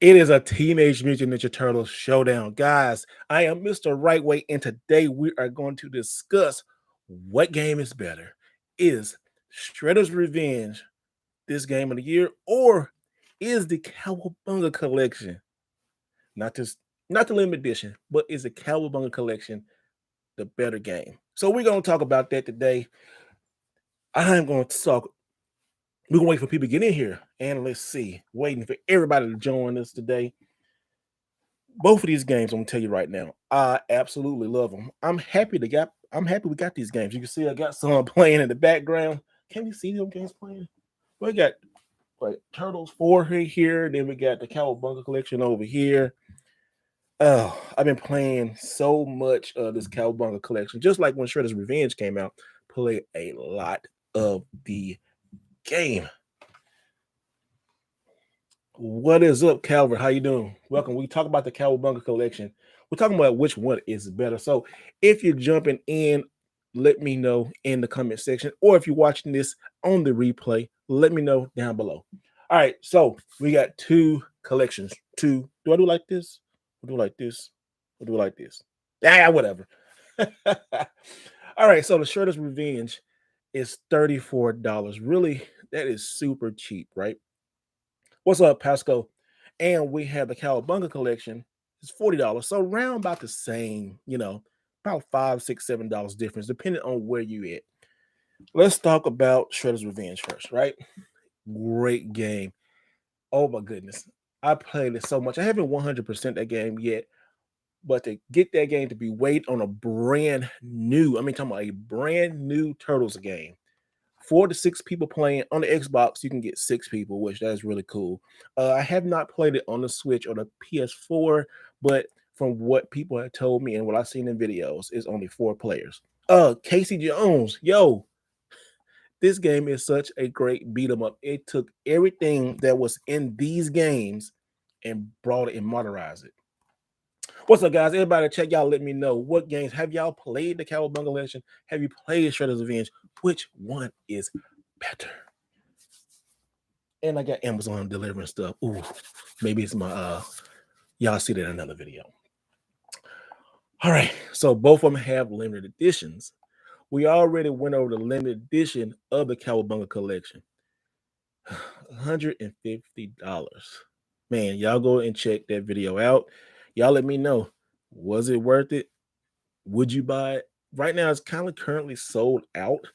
It is a Teenage Mutant Ninja Turtles showdown. Guys, I am Mr. Right Way, and today we are going to discuss what game is better. Is Shredder's Revenge this game of the year, or is the Cowabunga Collection, not this, not the limited edition, but is the Cowabunga Collection the better game? So we're going to talk about that today. I'm going to talk. We're going to wait for people to get in here, and let's see, waiting for everybody to join us today. Both of these games, I'm gonna tell you right now, I absolutely love them. I'm happy we got these games. You can see I got some playing in the background. Can you see them games playing? We got like Turtles 4 here, then we got the Cowabunga Collection over here. Oh, I've been playing so much of this Cowabunga Collection. Just like when Shredder's Revenge came out, play a lot of the game. What is up, Calvert? How you doing? Welcome. We talk about the Cowabunga Collection. We're talking about which one is better. So if you're jumping in, let me know in the comment section. Or if you're watching this on the replay, let me know down below. All right, so we got two collections. Two. Do I do like this? Or do I like this? Or do I like this? Yeah, whatever. All right, so the Shredder's Revenge is $34. Really, that is super cheap, right? What's up, Pasco? And we have the Cowabunga Collection. It's $40. So round about the same, about $5, $6, $7 difference, depending on where you at. Let's talk about Shredder's Revenge first, right? Great game. Oh my goodness. I played it so much. I haven't 100% that game yet, but to get that game to be weighed on a brand new, talking about a brand new Turtles game. 4 to 6 people playing on the Xbox. You can get 6 people, which that is really cool. I have not played it on the Switch or the PS4, but from what people have told me and what I've seen in videos, it's only 4 players. Casey Jones, yo, this game is such a great beat 'em up. It took everything that was in these games and brought it and modernized it. What's up, guys? Everybody, check y'all. Let me know what games have y'all played the Cowabunga Collection? Have you played Shredder's Revenge? Which one is better? And I got Amazon delivering stuff. Ooh, maybe it's my y'all see that in another video. All right, so both of them have limited editions. We already went over the limited edition of the Cowabunga Collection. $150. Man, y'all go and check that video out. Y'all let me know. Was it worth it? Would you buy it? Right now, it's kind of currently sold out.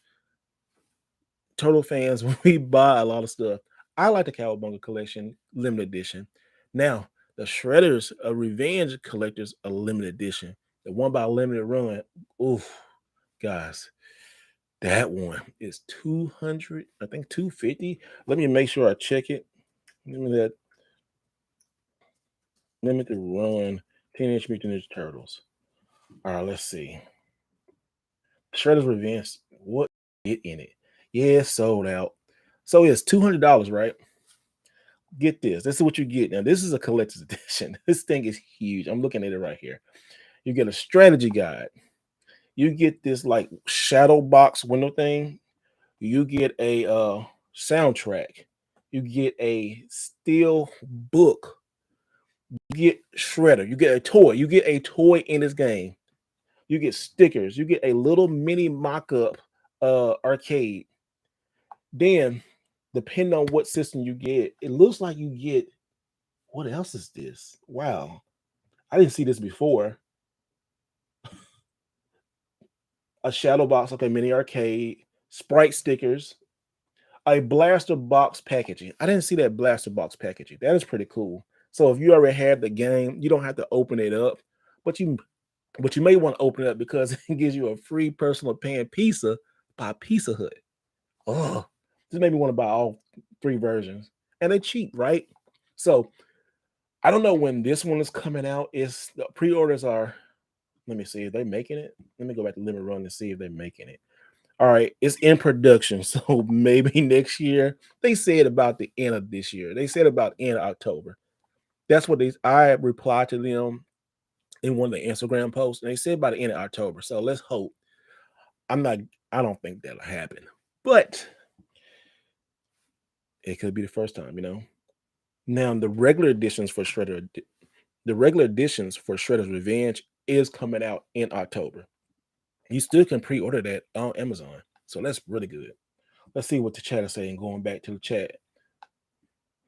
Turtle fans, we buy a lot of stuff. I like the Cowabunga Collection limited edition. Now, the Shredders of Revenge Collectors a limited edition. The one by limited run. Oof, guys, that one is 200. I think 250. Let me make sure I check it. Give me that limited run Teenage Mutant Ninja Turtles. All right, let's see. Shredder's Revenge. What it in it? Yeah, sold out. So it's $200, right? Get this. This is what you get. Now, this is a collector's edition. This thing is huge. I'm looking at it right here. You get a strategy guide. You get this like shadow box window thing. You get a soundtrack. You get a steel book. You get Shredder. You get a toy. You get a toy in this game. You get stickers. You get a little mini mock-up arcade. Then, depending on what system you get, it looks like you get, what else is this? Wow. I didn't see this before. A shadow box, okay, mini arcade, Sprite stickers, a blaster box packaging. I didn't see that blaster box packaging. That is pretty cool. So if you already have the game, you don't have to open it up, but you may want to open it up because it gives you a free personal pan pizza by Pizza Hut. Oh, this made me want to buy all 3 versions, and they're cheap, right? So I don't know when this one is coming out. It's the pre-orders are. Let me see if they're making it. Let me go back to Limit Run and see if they're making it. All right, it's in production, so maybe next year. They said about the end of this year. They said about end of October. That's what I replied to them in one of the Instagram posts, and they said by the end of October. So let's hope. I don't think that'll happen, but it could be the first time, Now the regular editions for Shredder's Revenge is coming out in October. You still can pre-order that on Amazon, so that's really good. Let's see what the chat is saying. Going back to the chat,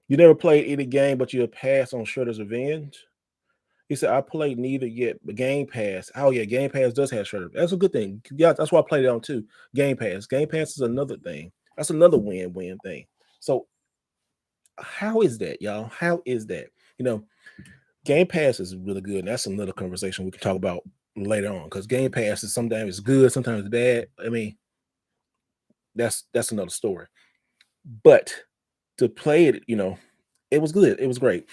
you never played any game, but you passed on Shredder's Revenge. He said, I played neither yet, but Game Pass. Oh, yeah, Game Pass does have Shredder. That's a good thing. Yeah, that's why I played it on too. Game Pass. Game Pass is another thing. That's another win-win thing. So, how is that, y'all? How is that? You know, Game Pass is really good. And that's another conversation we can talk about later on because Game Pass is sometimes it's good, sometimes it's bad. I mean, that's another story. But to play it, it was good. It was great.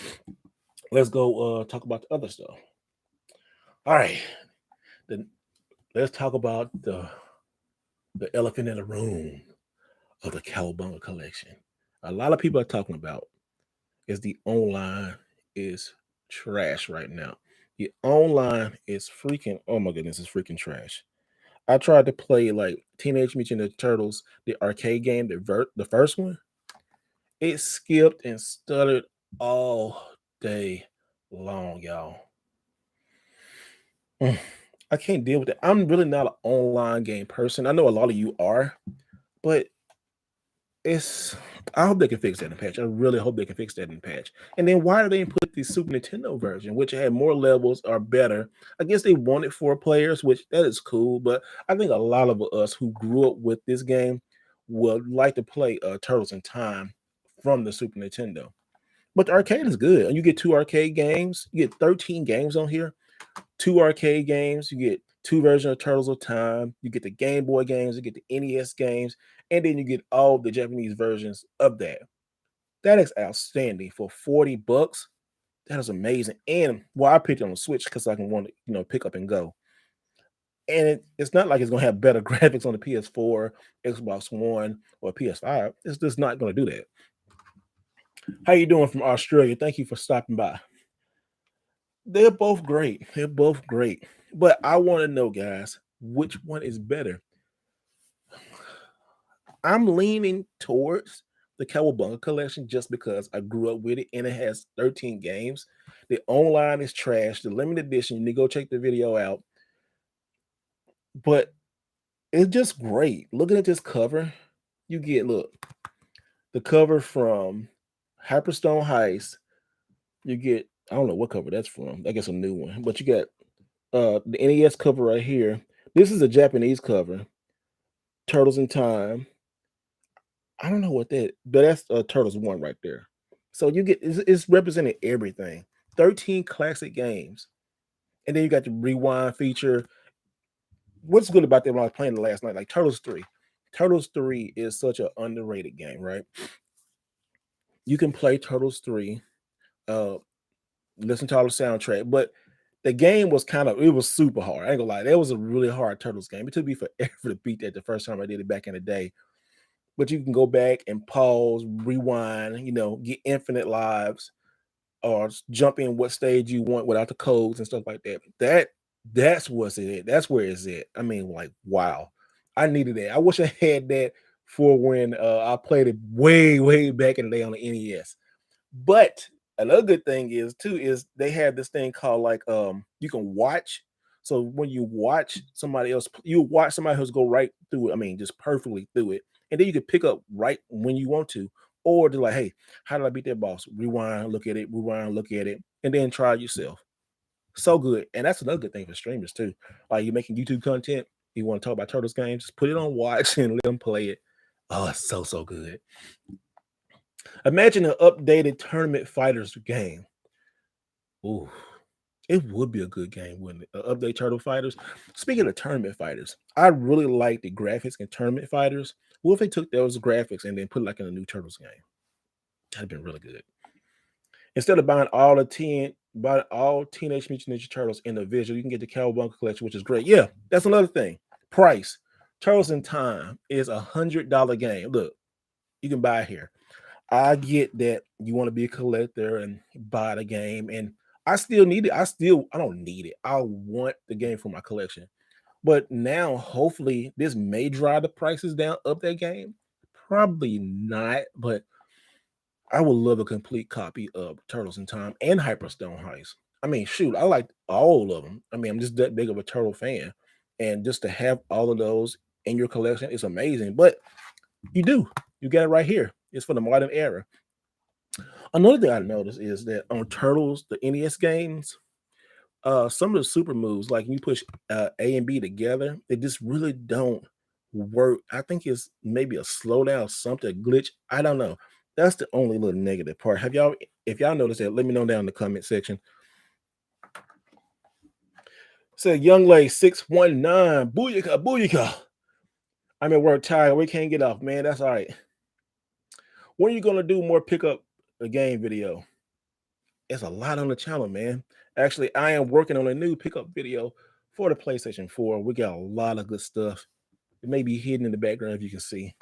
Let's go talk about the other stuff. All right. Then let's talk about the elephant in the room of the Cowabunga collection. A lot of people are talking about is the online is trash right now. The online is freaking, oh my goodness, it's freaking trash. I tried to play like Teenage Mutant Ninja Turtles, the arcade game, the first one. It skipped and stuttered all day long, y'all. I can't deal with it. I'm really not an online game person. I know a lot of you are, but it's I hope they can fix that in patch. I really hope they can fix that in patch. And then why do they put the Super Nintendo version, which had more levels, are better? I guess they wanted 4 players, which that is cool. But I think a lot of us who grew up with this game would like to play Turtles in Time from the Super Nintendo. But the arcade is good. And you get 2 arcade games. You get 13 games on here. 2 arcade games. You get 2 versions of Turtles of Time. You get the Game Boy games. You get the NES games, and then you get all the Japanese versions of that. That is outstanding for $40. That is amazing. And I picked it on the Switch because I can want to pick up and go. And it's not like it's gonna have better graphics on the PS4, Xbox One, or PS5. It's just not gonna do that. How you doing from Australia? Thank you for stopping by. They're both great. They're both great. But I want to know, guys, which one is better? I'm leaning towards the Cowabunga collection just because I grew up with it and it has 13 games. The online is trash. The limited edition, you need to go check the video out. But it's just great. Looking at this cover, you get the cover from Hyperstone Heist. You get, I don't know what cover that's from. I guess a new one. But you got the NES cover right here. This is a Japanese cover. Turtles in Time. I don't know what that, but that's Turtles 1 right there. So you get it's representing everything. 13 classic games. And then you got the rewind feature. What's good about that when I was playing it last night? Like Turtles 3. Turtles 3 is such an underrated game, right? You can play Turtles 3, uh, listen to all the soundtrack, but the game was it was super hard. I ain't gonna lie. That was a really hard Turtles game. It took me forever to beat that the first time I did it back in the day. But you can go back and pause, rewind, get infinite lives, or jump in what stage you want without the codes and stuff like that. That's what's it. That's where it's at. I mean, like, wow. I needed that. I wish I had that for when I played it way, way back in the day on the NES. But another good thing is they have this thing called you can watch. So when you watch somebody else, you watch somebody else go right through it. I mean, just perfectly through it, and then you can pick up right when you want to, or they're like, hey, how did I beat that boss? Rewind, look at it, and then try it yourself. So good, and that's another good thing for streamers too. Like you're making YouTube content, you want to talk about Turtles games, just put it on watch and let them play it. Oh, it's so good. Imagine an updated Tournament Fighters game. Ooh, it would be a good game, wouldn't it? Update Turtle Fighters. Speaking of Tournament Fighters, I really like the graphics in Tournament Fighters. What if they took those graphics and then put in a new Turtles game? That'd been really good. Instead of buying all Teenage Mutant Ninja Turtles individually, you can get the Cowabunga collection, which is great. Yeah, that's another thing. Price. Turtles in Time is $100 game. Look, you can buy it here. I get that you want to be a collector and buy the game, and I still need it. I don't need it. I want the game for my collection. But now, hopefully, this may drive the prices down of that game. Probably not, but I would love a complete copy of Turtles in Time and Hyperstone Heist. I mean, shoot, I like all of them. I mean, I'm just that big of a turtle fan, and just to have all of those in your collection is amazing. But you do, you got it right here. It's for the modern era. Another thing I noticed is that on Turtles, the NES games, some of the super moves, like you push A and B together, they just really don't work. I think it's maybe a slowdown, something a glitch. I don't know. That's the only little negative part. Have y'all, if y'all noticed that, let me know down in the comment section. Said Young Lay 619. Booyaka, booyaka. I'm at work tired. We can't get off, man. That's all right. When are you gonna do more pickup a game video? It's a lot on the channel, man. Actually, I am working on a new pickup video for the PlayStation 4. We got a lot of good stuff. It may be hidden in the background if you can see.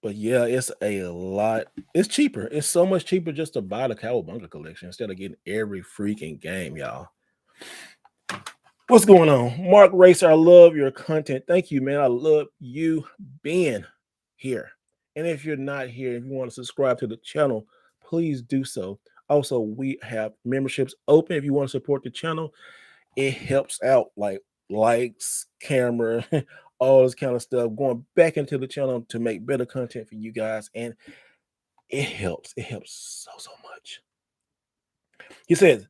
But yeah, it's a lot. It's cheaper. It's so much cheaper just to buy the Cowabunga collection instead of getting every freaking game, y'all. What's going on? Mark Racer, I love your content. Thank you, man. I love you being here. And if you're not here, if you want to subscribe to the channel, please do so. Also, we have memberships open if you want to support the channel. It helps out, like likes, camera, all this kind of stuff, going back into the channel to make better content for you guys. And it helps. It helps so much. He says,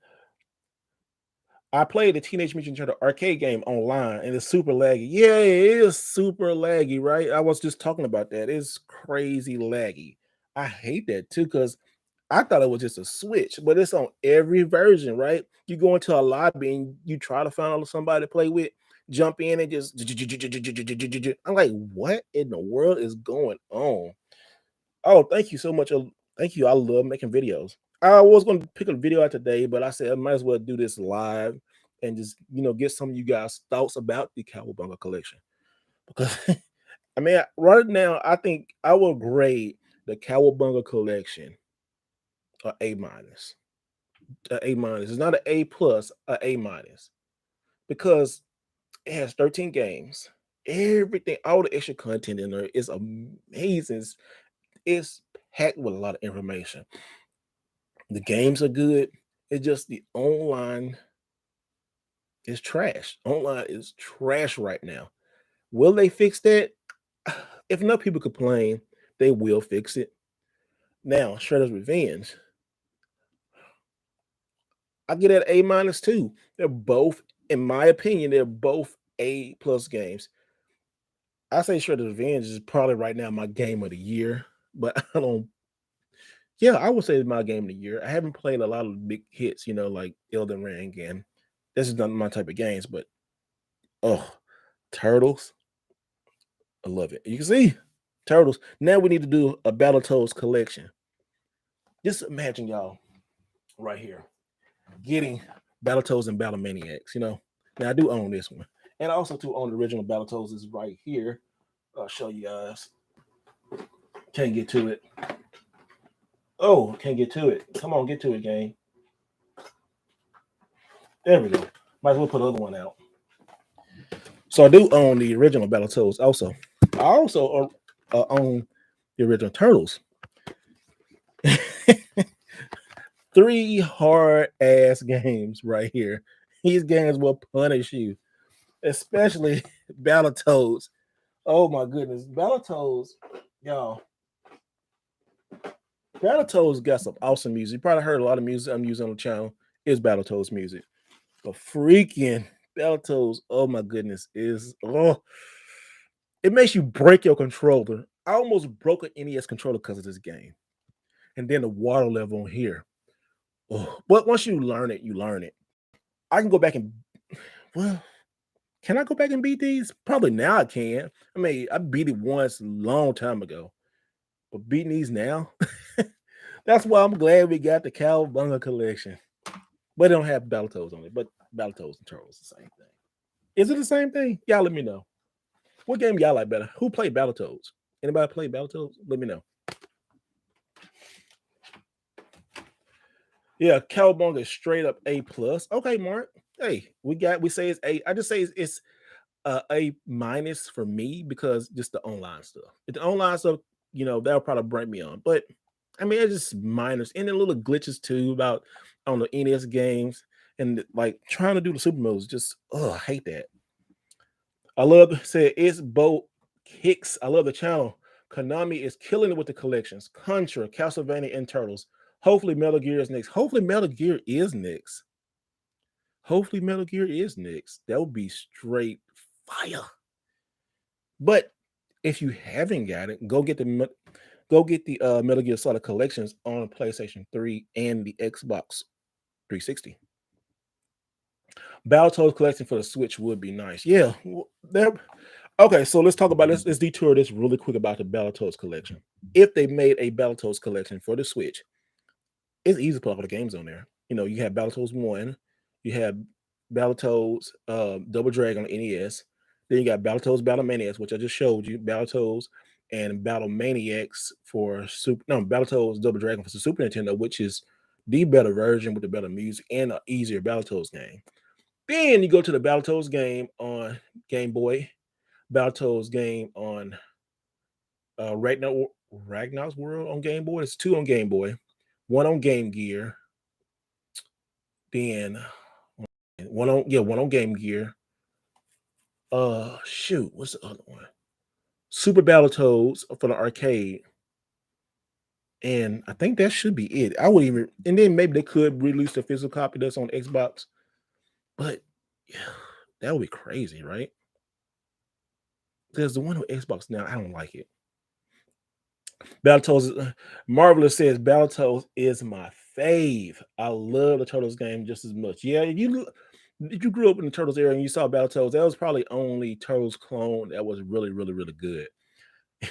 I played the Teenage Mutant Ninja Turtle arcade game online and it's super laggy. Yeah, it is super laggy, right? I was just talking about that. It's crazy laggy. I hate that too because I thought it was just a switch, but it's on every version, right? You go into a lobby and you try to find somebody to play with, jump in and just. I'm like, what in the world is going on? Oh, thank you so much. Thank you. I love making videos. I was going to pick a video out today, but I said I might as well do this live and just get some of you guys' thoughts about the Cowabunga collection. Because I mean, right now, I think I will grade the Cowabunga collection a minus. A minus. It's not an A plus, a minus. Because it has 13 games. Everything, all the extra content in there is amazing. It's packed with a lot of information. The games are good. It's just the online is trash. Online is trash right now. Will they fix that? If enough people complain, they will fix it. Now, Shredder's Revenge, I get at A minus too. They're both, in my opinion, they're both A plus games. I say Shredder's Revenge is probably right now my game of the year, but I don't. Yeah, I would say it's my game of the year. I haven't played a lot of big hits, like Elden Ring, and this is not my type of games. But oh, Turtles, I love it. You can see Turtles. Now we need to do a Battletoes collection. Just imagine y'all right here getting Battletoes and Battle Maniacs. Now I do own this one, and I also to own the original Battletoes is right here. I'll show you guys. Can't get to it. Oh, can't get to it. Come on, get to it, game. There we go. Might as well put the other one out. So I do own the original Battletoads also. I also own the original Turtles. 3 hard ass games right here. These games will punish you, especially Battletoads. Oh my goodness, Battletoads, y'all. Battletoads got some awesome music. You probably heard a lot of music I'm using on the channel is Battletoads music. But freaking Battletoads, oh my goodness, it makes you break your controller. I almost broke an NES controller because of this game. And then the water level on here. Oh, but once you learn it, you learn it. I can go back and can I go back and beat these? Probably now I can. I mean, I beat it once a long time ago. But beating these now, that's why I'm glad we got the Cowabunga collection. But it don't have Battletoads on it. But Battletoads and Turtles the same thing. Is it the same thing? Y'all let me know. What game y'all like better? Who played Battletoads? Anybody play Battletoads? Let me know. Yeah, Cowabunga is straight up A plus. Okay, Mark. Hey, we say it's A. I just say it's A minus for me because just the online stuff. If the online stuff that'll probably break me on. But I mean, it's just minors and then little glitches too about on the NES games and like trying to do the super moves. Just I hate that. I love said it's Bo Hicks. I love the channel. Konami is killing it with the collections. Contra, Castlevania, and Turtles. Hopefully Metal Gear is next. Hopefully Metal Gear is next. Hopefully Metal Gear is next. That would be straight fire. But if you haven't got it, go get the Metal Gear Solid collections on PlayStation 3 and the Xbox 360. Battletoes collection for the Switch would be nice. Yeah, there. Okay, so let's talk about this. Let's detour this really quick about the Battletoes collection. If they made a Battletoes collection for the Switch, it's easy to put all the games on there. You have Battletoes 1, you have Battletoes Double Dragon on NES, then you got Battletoes Battle Maniacs, which I just showed you, Battletoes and Battle Maniacs for Battletoes Double Dragon for the Super Nintendo, which is the better version with the better music and an easier Battletoes game. Then you go to the Battletoes game on Game Boy, Battletoes game on Ragnar's World on Game Boy. It's two on Game Boy, one on Game Gear, then one on Game Gear. Shoot, what's the other one? Super Battletoads for the arcade. And I think that should be it. I would even, and then maybe they could release the physical copy that's on Xbox, but yeah, that would be crazy, right? Because the one on Xbox now, I don't like it. Battletoads, Marvelous says Battletoads is my fave. I love the Turtles game just as much. Yeah, if you grew up in the Turtles era and you saw Battletoads, that was probably only Turtles clone that was really, really, really good.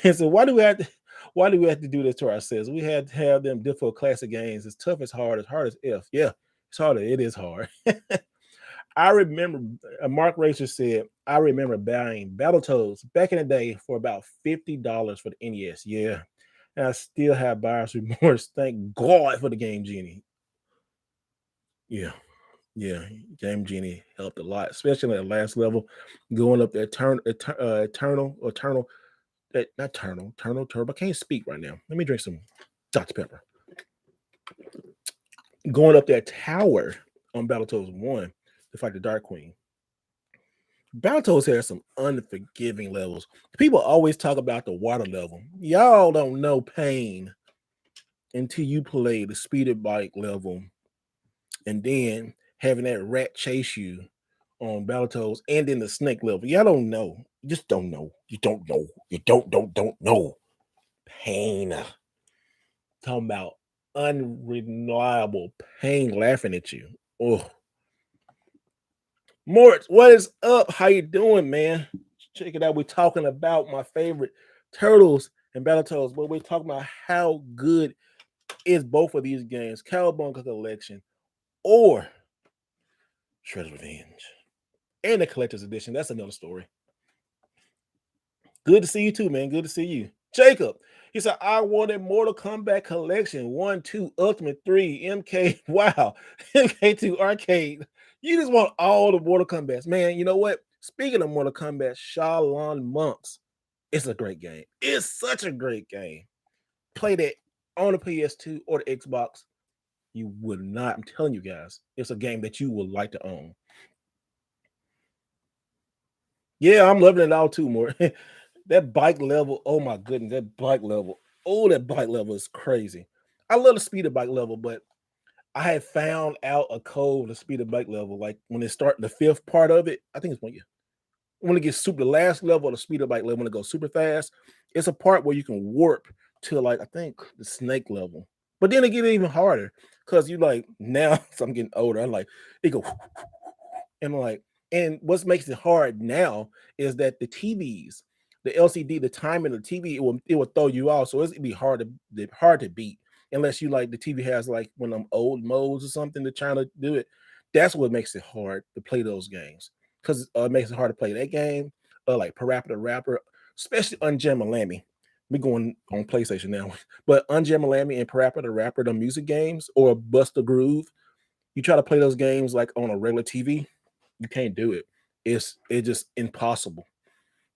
And so why do we have to do this to ourselves? We had to have them difficult classic games. It's tough as hard as F. Yeah, it's harder. It is hard. I remember Mark Racer said, I remember buying Battletoads back in the day for about $50 for the NES. Yeah. And I still have buyer's remorse. Thank God for the Game Genie. Yeah. Yeah. Game Genie helped a lot, especially at the last level, going up the eternal, not eternal turbo. I can't speak right now. Let me drink some Dr. Pepper. Going up that tower on Battletoads 1 to fight the Dark Queen. Battletoads has some unforgiving levels. People always talk about the water level. Y'all don't know pain until you play the speeder bike level and then having that rat chase you on Battletoads and then the snake level. Y'all don't know. You just don't know. You don't know. You don't know. Pain. Talking about unreliable pain laughing at you. Oh. Moritz, what is up? How you doing, man? Check it out. We're talking about my favorite Turtles and Battletoads, but we're talking about how good is both of these games, Cowabunga Collection or Shredder's Revenge. And the Collector's Edition. That's another story. Good to see you too, man. Good to see you. Jacob, he said, I wanted Mortal Kombat Collection 1, 2, Ultimate 3, MK. Wow. MK2 Arcade. You just want all the Mortal Kombats. Man, you know what? Speaking of Mortal Kombat, Shaolin Monks. It's a great game. It's such a great game. Play that on the PS2 or the Xbox. You would not. I'm telling you guys, it's a game that you would like to own. Yeah, I'm loving it all too, more. That bike level, oh my goodness, that bike level. Oh, that bike level is crazy. I love the speeder bike level, but I had found out a code the speeder bike level. Like when it start the fifth part of it, I think it's when it gets super the last level of the speeder bike level, when it goes super fast, it's a part where you can warp to like I think the snake level. But then it gets even harder because you like now so I'm getting older. I'm like it go and like, and what makes it hard now is that the TVs, the LCD, the timing of the TV, it will throw you off. So it'd be hard to beat unless you like the TV has like one of them old modes or something to trying to do it. That's what makes it hard to play those games because it makes it hard to play that game. Like Parappa the Rapper, especially Unjamalami. We going on PlayStation now, but Unjamalami and Parappa the Rapper, the music games, or Bust the Groove. You try to play those games like on a regular TV, you can't do it. It's just impossible.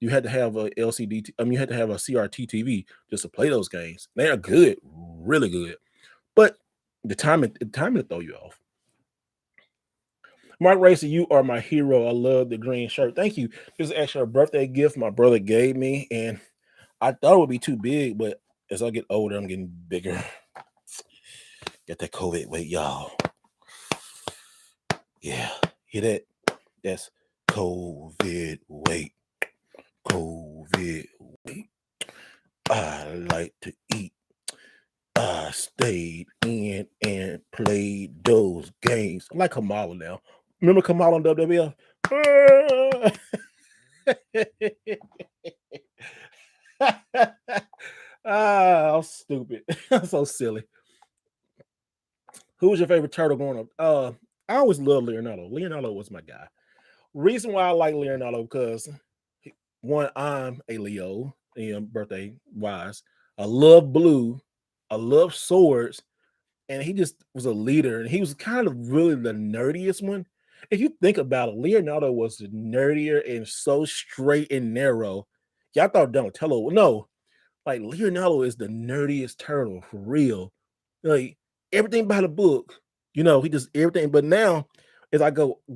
You had to have a LCD. You had to have a CRT TV just to play those games. They are good, really good. But the timing to throw you off. Mark Racer, you are my hero. I love the green shirt. Thank you. This is actually a birthday gift my brother gave me, and I thought it would be too big, but as I get older, I'm getting bigger. Get that COVID weight, y'all. Yeah, hear that? That's COVID weight. COVID weight. I like to eat. I stayed in and played those games. I like Kamala now. Remember Kamala on WWF? I'm stupid. I'm so silly. Who was your favorite turtle growing up? I always loved Leonardo. Leonardo was my guy. Reason why I like Leonardo because one, I'm a Leo, birthday wise. I love blue. I love swords, and he just was a leader, and he was kind of really the nerdiest one. If you think about it, Leonardo was nerdier and so straight and narrow. Y'all thought Donatello, no, like Leonardo is the nerdiest turtle for real. Like everything by the book, he just everything. But now, as I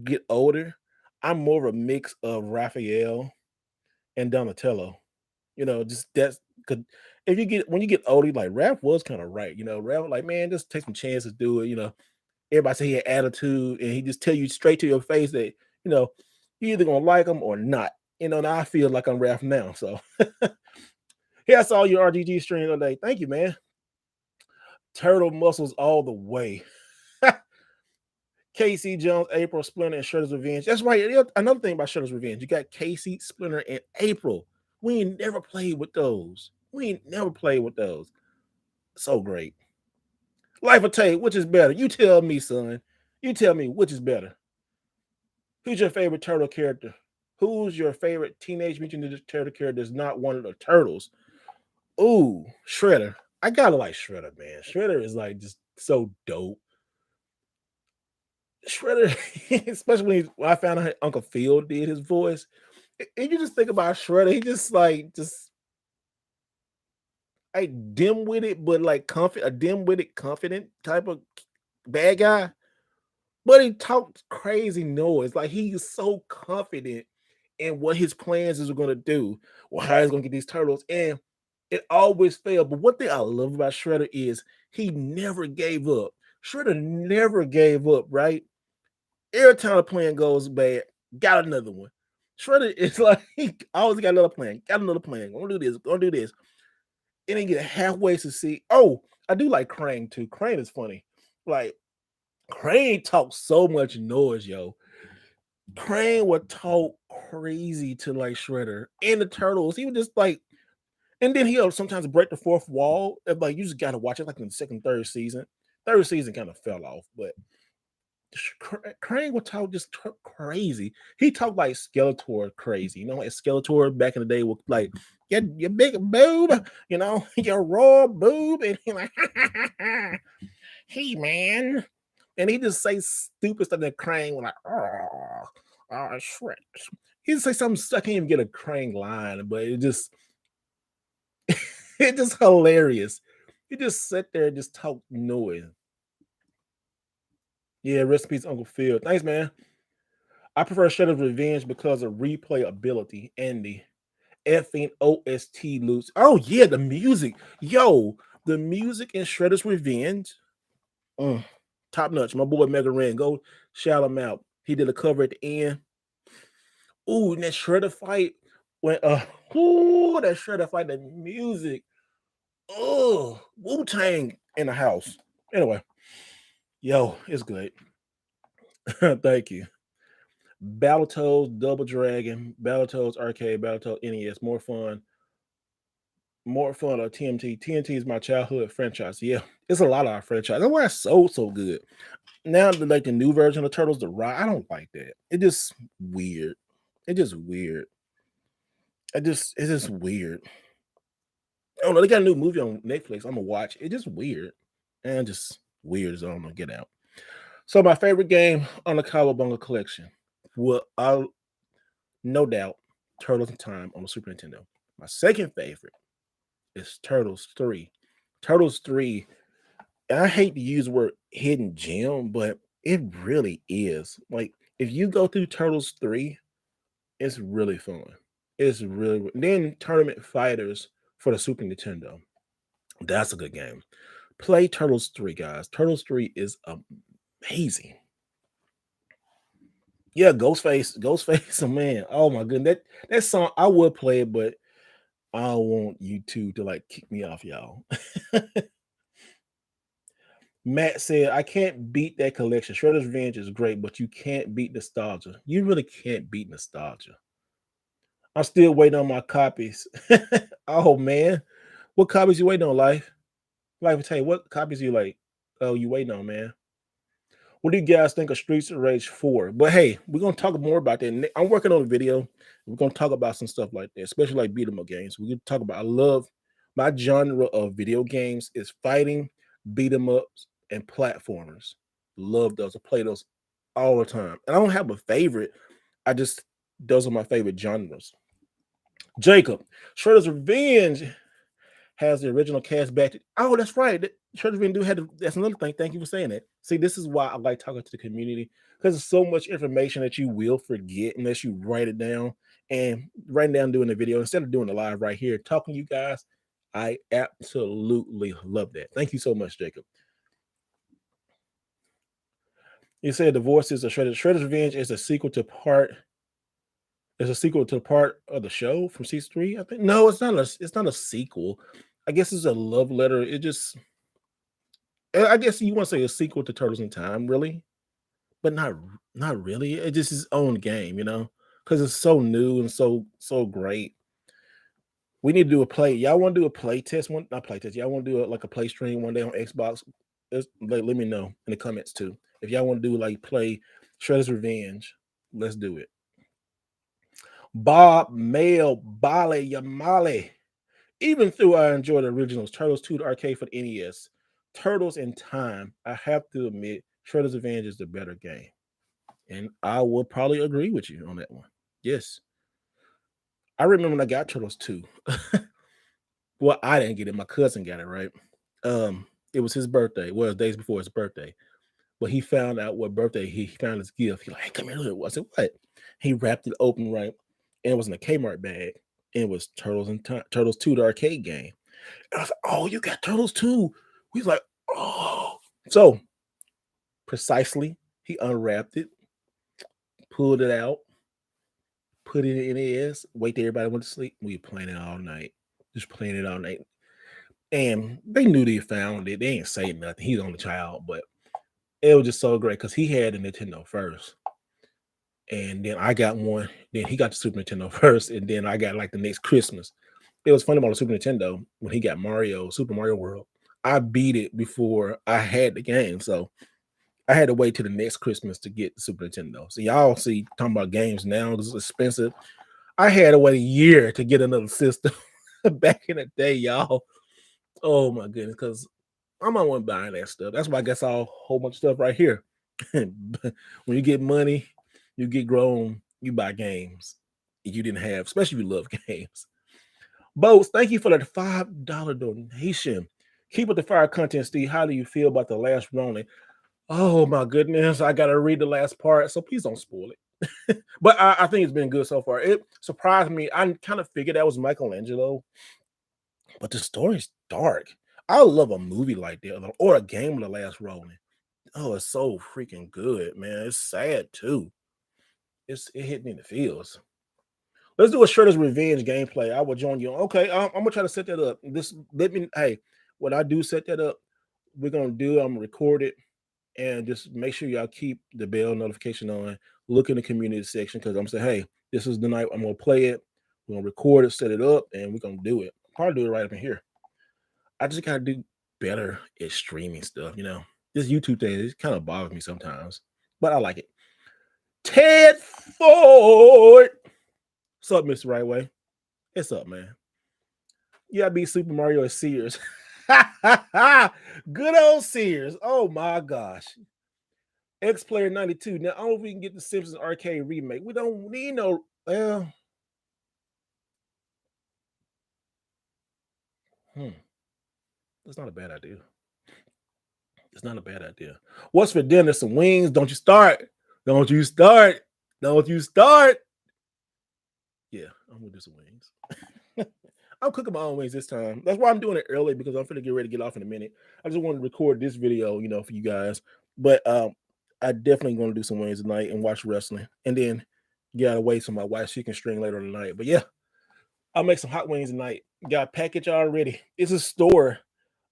get older, I'm more of a mix of Raphael and Donatello. Just that's because if you get when you get older, like Raph was kind of right. Raph like, man, just take some chances, do it. Everybody say he had attitude, and he just tell you straight to your face that you either gonna like him or not. Now I feel like I'm Raph now. So hey, I saw your RGG stream today. Thank you, man. Turtle muscles all the way. Casey Jones, April, Splinter, and Shredder's Revenge. That's right. Another thing about Shredder's Revenge, you got Casey, Splinter, and April. We ain't never played with those. So great. Life of Tay, which is better? You tell me, son. You tell me which is better. Who's your favorite turtle character? Who's your favorite Teenage Mutant Ninja Turtle character that's not one of the turtles? Ooh, Shredder. I gotta like Shredder, man. Shredder is like just so dope. Shredder, especially when I found out Uncle Phil did his voice. And you just think about Shredder, he just dim-witted, but like a dim-witted, confident type of bad guy. But he talks crazy noise. Like he's so confident in what his plans is gonna do, or how he's gonna get these turtles. And it always failed. But one thing I love about Shredder is he never gave up. Shredder never gave up, right? Every time a plan goes bad, got another one. Shredder is like he always got another plan, got another plan. Gonna do this, gonna do this. And then get halfway to see. Oh, I do like Crane too. Crane is funny. Like Crane talks so much noise, yo. Crane would talk crazy to like Shredder and the Turtles. He would just like, and then he'll sometimes break the fourth wall. And, like you just gotta watch it like in the second, third season. Third season kind of fell off, but Crane would talk just crazy. He talked like Skeletor crazy. Like Skeletor back in the day was like, your big boob, your raw boob, and he like, hey man, and he just say stupid stuff. That Crane was like, Shrek. He just say something. I can't even get a Crane line, but it just hilarious. He just sit there and just talk noise. Yeah, rest in peace, Uncle Phil. Thanks, man. I prefer Shredder's Revenge because of replayability and the effing OST loops. Oh yeah, the music. Yo, the music in Shredder's Revenge. mm, Top notch. My boy Mega Ran. Go shout him out. He did a cover at the end. Ooh, and that Shredder fight when ooh, that Shredder fight, the music. Oh, Wu-Tang in the house. Anyway, yo, it's good. Thank you. Battletoes, Double Dragon, Battletoes Arcade, Battletoes NES, more fun. More fun on TMT. TNT is my childhood franchise. Yeah, it's a lot of our franchise. That's why it's so good. Now like the new version of Turtles, the Ride, I don't like that. It just weird. It just weird. It's just weird. I don't know. They got a new movie on Netflix. I'm gonna watch. It's just weird. And just weird as I don't know. Get out. So my favorite game on the Cowabunga collection. Well, I no doubt. Turtles in Time on the Super Nintendo. My second favorite is Turtles 3. Turtles 3, and I hate to use the word hidden gem, but it really is. Like, if you go through Turtles 3, it's really fun. It's really then Tournament Fighters for the Super Nintendo. That's a good game. Play Turtles 3, guys. Turtles 3 is amazing. Yeah, Ghostface, oh man. Oh my goodness. That song, I would play it, but I don't want you two to like kick me off, y'all. Matt said, I can't beat that collection. Shredder's Revenge is great, but you can't beat nostalgia. You really can't beat nostalgia. I'm still waiting on my copies. Oh man. What copies you waiting on, Life? Life will tell you what copies you like. Oh, you waiting on, man. What do you guys think of Streets of Rage 4? But hey, we're gonna talk more about that. I'm working on a video. We're gonna talk about some stuff like that, especially like beat 'em up games. We can talk about. I love my genre of video games is fighting, beat 'em ups, and platformers. Love those. I play those all the time. And I don't have a favorite. I just those are my favorite genres. Jacob, Shredder's Revenge has the original cast back. Oh, that's right. Church of do had. That's another thing. Thank you for saying that. See, this is why I like talking to the community because there's so much information that you will forget unless you write it down and write it down doing the video instead of doing the live right here talking to you guys. I absolutely love that. Thank you so much, Jacob. You said the voices of Shredder's Revenge is a sequel to part. Is a sequel to part of the show from season 3. I think no, it's not a. It's not a sequel. I guess it's a love letter. It just I guess you want to say a sequel to Turtles in Time, really, but not really. It just is its own game, because it's so new and so great. We need to do a play. Y'all want to do a play test one? Not play test. Y'all want to do like a play stream one day on Xbox? Let me know in the comments too. If y'all want to do like play Shredder's Revenge, let's do it. Bob Mail Bale Yamale. Even though I enjoy the originals, Turtles 2 to arcade for the NES, Turtles in Time, I have to admit, Shredder's Revenge is the better game. And I will probably agree with you on that one. Yes. I remember when I got Turtles 2. Well, I didn't get it. My cousin got it, right? It was his birthday. Well, it was days before his birthday. But he found out what birthday he found his gift. He like, hey, come here, look. I said, what? He wrapped it open, right? And it was in a Kmart bag. And it was Turtles 2 the arcade game. And I was like, oh, you got Turtles too. He's like, oh. So precisely, he unwrapped it, pulled it out, put it in his, wait till everybody went to sleep. We were playing it all night. Just playing it all night. And they knew they found it. They ain't say nothing. He's only child, but it was just so great because he had a Nintendo first. And then I got one. Then he got the Super Nintendo first. And then I got like the next Christmas. It was funny about the Super Nintendo when he got Super Mario World. I beat it before I had the game. So I had to wait till the next Christmas to get the Super Nintendo. So y'all see, talking about games now, it's expensive. I had to wait a year to get another system back in the day, y'all. Oh my goodness, because I'm not one buying that stuff. That's why I guess a whole bunch of stuff right here. When you get money, you get grown, you buy games you didn't have, especially if you love games. Boats, thank you for the $5 donation. Keep up the fire content, Steve. How do you feel about the last Ronin? Oh my goodness, I gotta read the last part, so please don't spoil it. But I think it's been good so far. It surprised me. I kind of figured that was Michelangelo, but the story's dark. I love a movie like that or a game of the last Ronin. Oh, it's so freaking good, man. It's sad too. It hit me in the feels. Let's do a Shredder's Revenge gameplay. I will join you. Okay, I'm gonna try to set that up. Hey, when I do set that up, we're gonna do. I'm gonna record it and just make sure y'all keep the bell notification on. Look in the community section because I'm saying, hey, this is the night I'm gonna play it. We're gonna record it, set it up, and we're gonna do it. I'll probably do it right up in here. I just gotta do better at streaming stuff. This YouTube thing it kind of bothers me sometimes, but I like it. Ted Ford. What's up, Mr. Right Way? What's up, man? You gotta beat Super Mario at Sears. Good old Sears. Oh my gosh. X Player 92. Now, I don't know if we can get the Simpsons arcade remake. We don't need no. Well, That's not a bad idea. It's not a bad idea. What's for dinner? Some wings. Don't you start. Don't you start. Don't you start. Yeah, I'm gonna do some wings. I'm cooking my own wings this time. That's why I'm doing it early, because I'm finna get ready to get off in a minute. I just want to record this video, for you guys. But I definitely gonna do some wings tonight and watch wrestling, and then get away so my wife she can string later tonight. But yeah, I'll make some hot wings tonight. Got a package already. It's a store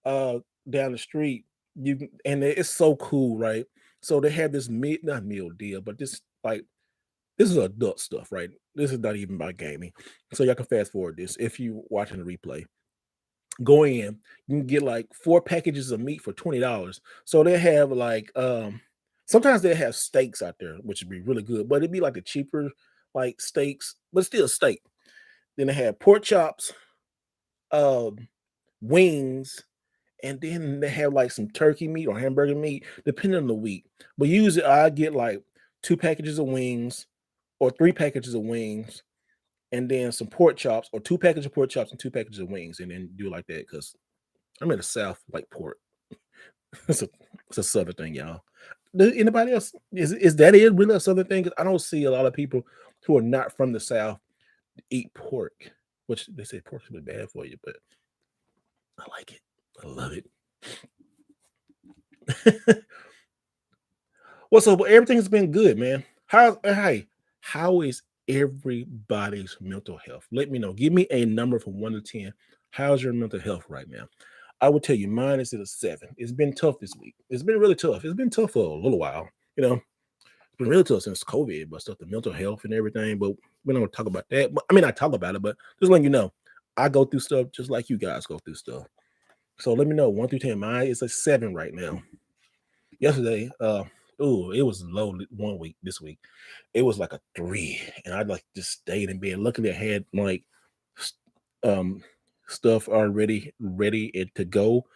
uh down the street. And it's so cool, right? So they have this not meal deal, but this is adult stuff, right? This is not even about gaming. So y'all can fast forward this if you watching the replay. Go in, you can get like 4 packages of meat for $20. So they have like sometimes they have steaks out there, which would be really good, but it'd be like the cheaper like steaks, but still steak. Then they have pork chops, um, wings, and then they have like some turkey meat or hamburger meat, depending on the week. But usually I get like 2 packages of wings or 3 packages of wings, and then some pork chops, or 2 packages of pork chops and 2 packages of wings, and then do it like that because I'm in the South, like pork. it's a it's a Southern thing, y'all. Anybody else is that it really a Southern thing? 'Cause I don't see a lot of people who are not from the South eat pork, which they say pork's really bad for you, but I like it. I love it. Well, so everything's been good, man. How is everybody's mental health? Let me know. Give me a number from 1 to 10. How's your mental health right now? I would tell you mine is at a 7. It's been tough this week. It's been really tough. It's been tough for a little while. It's been really tough since COVID, but stuff, the mental health and everything. But we don't talk about that. But I mean, I talk about it, but just letting you know, I go through stuff just like you guys go through stuff. So let me know 1 through 10. Mine is a 7 right now. Yesterday, it was low one week. This week, it was like a 3, and I like just stayed in bed. Luckily, I had like um stuff already ready and to go.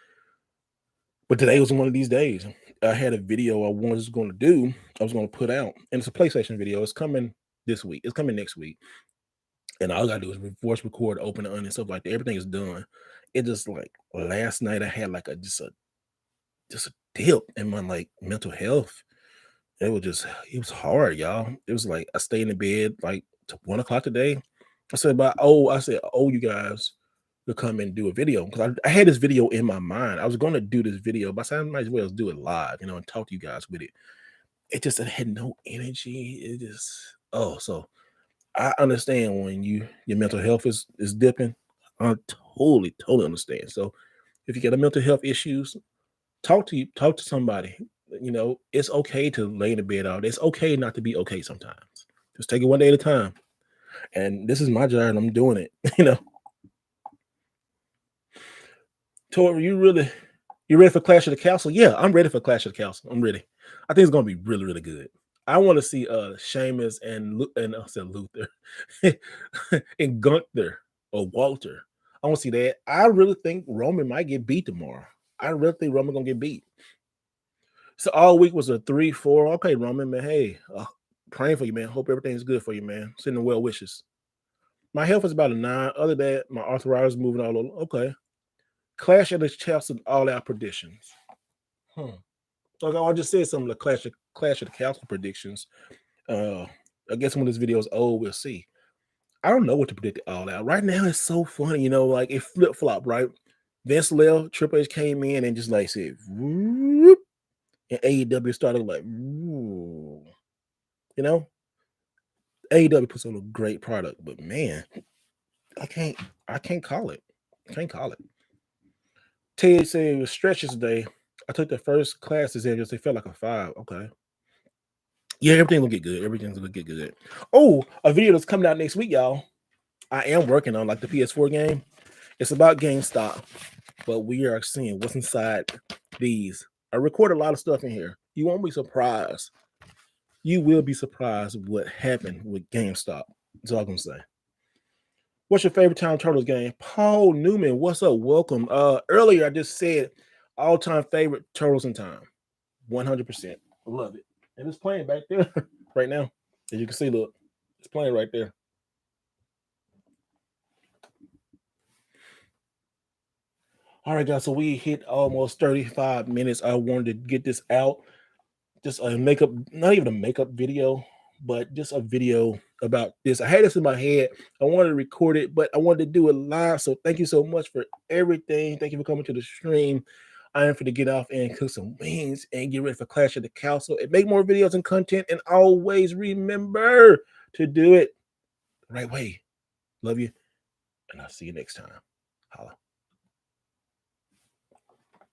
But today was one of these days. I had a video I was going to do. I was going to put out, and it's a PlayStation video. It's coming this week. It's coming next week, and all I gotta do is voice record, open it, and stuff like that. Everything is done. It just like last night, I had like a dip in my like mental health. It was hard, y'all. It was like I stayed in bed like to 1 o'clock today. I said, you guys to come and do a video, because I had this video in my mind. I was going to do this video, but I said I might as well do it live, and talk to you guys with it. It just I had no energy. So I understand when your mental health is dipping. I totally understand. So if you got a mental health issues, talk to somebody. It's okay to lay in the bed out. It's okay not to be okay sometimes. Just take it one day at a time. And this is my job, and I'm doing it. Tori, you ready for Clash of the Castle? Yeah, I'm ready for Clash of the Castle. I'm ready. I think it's gonna be really, really good. I want to see Sheamus and I said Luther and Gunther or Walter. I want to see that. I really think Roman might get beat tomorrow. I really think Roman gonna get beat. So all week was a 3-4. Okay, Roman, man. Hey, praying for you, man. Hope everything's good for you, man. Sending well wishes. My health is about a 9. Other than that, my arthritis moving all over. Okay. Clash of the Castle all out predictions. So I just said some of the Clash of the Castle predictions. I guess when this video is old, we'll see. I don't know what to predict all out. Right now, it's so funny, like it flip flop, right? Vince left, Triple H came in and just like said, whoop, and AEW started like, woo. AEW puts on a great product, but man, I can't call it. I can't call it. Ted said it was stretches today. I took the first classes and just it felt like a 5. Okay. Yeah, everything will get good. Everything's gonna get good. Oh, a video that's coming out next week, y'all. I am working on like the PS4 game. It's about GameStop, but we are seeing what's inside these. I record a lot of stuff in here. You won't be surprised. You will be surprised what happened with GameStop. That's all I'm gonna say. What's your favorite Time Turtles game? Paul Newman, what's up? Welcome. Earlier I just said all-time favorite Turtles in Time. 100%. Love it. And it's playing back there right now. As you can see, look, it's playing right there. All right, guys. So we hit almost 35 minutes. I wanted to get this out. Just a makeup, not even a makeup video, but just a video about this. I had this in my head. I wanted to record it, but I wanted to do it live. So thank you so much for everything. Thank you for coming to the stream. I am for to get off and cook some wings and get ready for Clash of the Castle and make more videos and content. And always remember to do it the right way. Love you, and I'll see you next time. Holla.